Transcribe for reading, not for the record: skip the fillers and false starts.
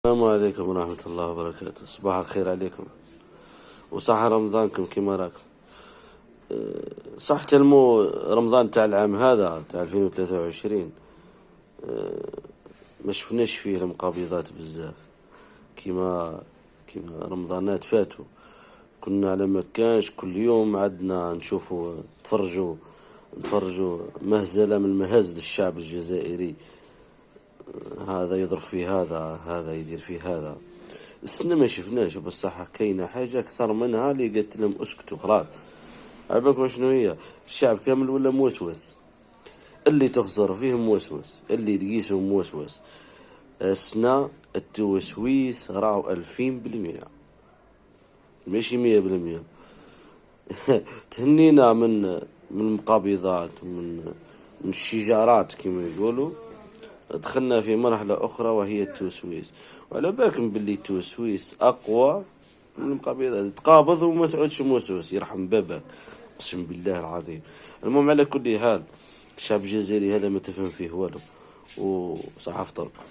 السلام عليكم ورحمة الله وبركاته. صباح الخير عليكم وصحة رمضانكم كيما راكم. صح تلمو رمضان تاع العام هذا تاع 2023 ما شفناش فيه المقابضات بزاف كيما رمضانات فاتوا. كنا على ما كانش كل يوم عدنا نشوفوا نتفرجوا مهزلة من مهازل الشعب الجزائري. هذا يضرب في هذا يدير في هذا. السنة ما شفناش بصح كاينة حاجة أكثر منها اللي قالت لهم اسكتوا خلاص. عباكم شنو هي؟ الشعب كامل ولا موسوس، اللي تخزر فيه موسوس، اللي تقيسه موسوس. السنة التوسويس راهو 2000%، ماشي 100%. تهنينا من المقابضات من الشجارات كما يقولوا. دخلنا في مرحلة أخرى وهي التوسويس، وعلى بالكم باللي التوسويس أقوى من المقابضات. تقابض وما تعودش موسوس، يرحم باباك، أقسم بالله العظيم. المهم على كل حال، الشعب الجزائري هذا ما تفهم فيه والو، وصحة فطركم.